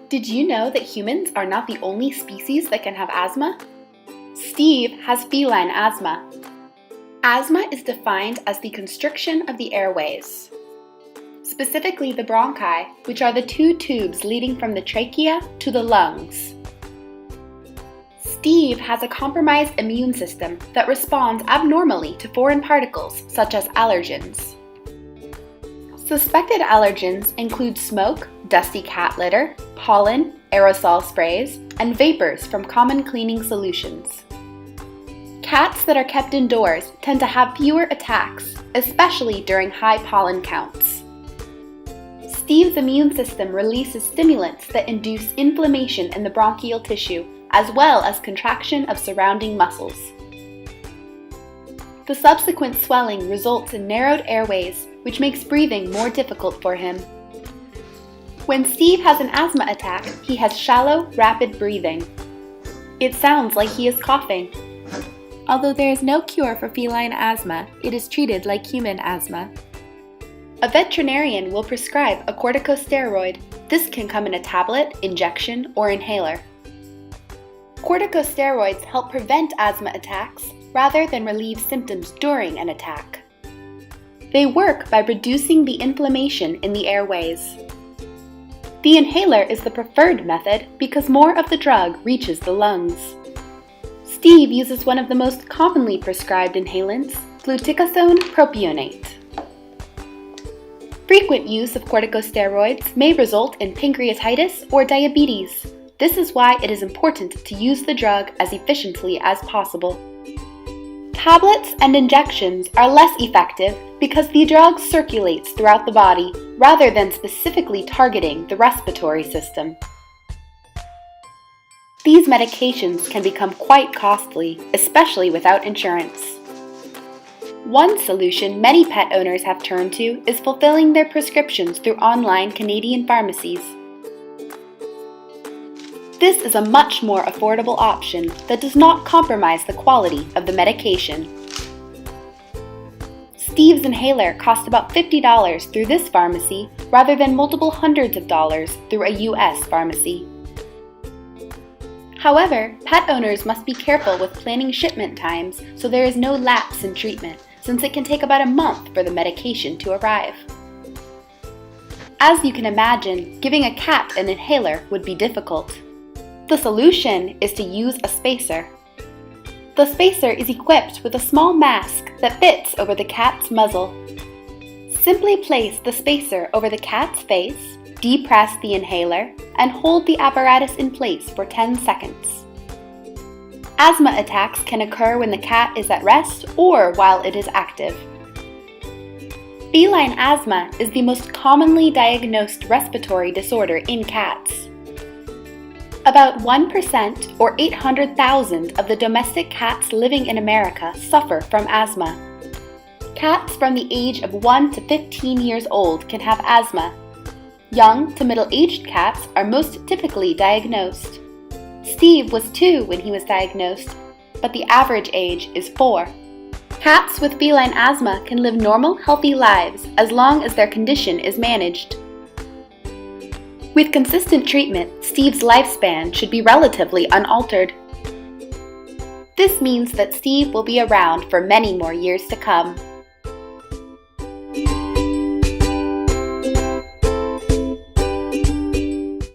Did you know that humans are not the only species that can have asthma? Steve has feline asthma. Asthma is defined as the constriction of the airways, specifically the bronchi, which are the two tubes leading from the trachea to the lungs. Steve has a compromised immune system that responds abnormally to foreign particles such as allergens. Suspected allergens include smoke, dusty cat litter, pollen, aerosol sprays, and vapors from common cleaning solutions. Cats that are kept indoors tend to have fewer attacks, especially during high pollen counts. Steve's immune system releases stimulants that induce inflammation in the bronchial tissue, as well as contraction of surrounding muscles. The subsequent swelling results in narrowed airways, which makes breathing more difficult for him. When Steve has an asthma attack, he has shallow, rapid breathing. It sounds like he is coughing. Although there is no cure for feline asthma, it is treated like human asthma. A veterinarian will prescribe a corticosteroid. This can come in a tablet, injection, or inhaler. Corticosteroids help prevent asthma attacks rather than relieve symptoms during an attack. They work by reducing the inflammation in the airways. The inhaler is the preferred method because more of the drug reaches the lungs. Steve uses one of the most commonly prescribed inhalants, fluticasone propionate. Frequent use of corticosteroids may result in pancreatitis or diabetes. This is why it is important to use the drug as efficiently as possible. Tablets and injections are less effective because the drug circulates throughout the body rather than specifically targeting the respiratory system. These medications can become quite costly, especially without insurance. One solution many pet owners have turned to is fulfilling their prescriptions through online Canadian pharmacies. This is a much more affordable option that does not compromise the quality of the medication. Steve's inhaler costs about $50 through this pharmacy rather than multiple hundreds of dollars through a US pharmacy. However, pet owners must be careful with planning shipment times so there is no lapse in treatment, since it can take about a month for the medication to arrive. As you can imagine, giving a cat an inhaler would be difficult. The solution is to use a spacer. The spacer is equipped with a small mask that fits over the cat's muzzle. Simply place the spacer over the cat's face, depress the inhaler, and hold the apparatus in place for 10 seconds. Asthma attacks can occur when the cat is at rest or while it is active. Feline asthma is the most commonly diagnosed respiratory disorder in cats. About 1% or 800,000 of the domestic cats living in America suffer from asthma. Cats from the age of 1 to 15 years old can have asthma. Young to middle-aged cats are most typically diagnosed. Steve was 2 when he was diagnosed, but the average age is 4. Cats with feline asthma can live normal, healthy lives as long as their condition is managed. With consistent treatment, Steve's lifespan should be relatively unaltered. This means that Steve will be around for many more years to come.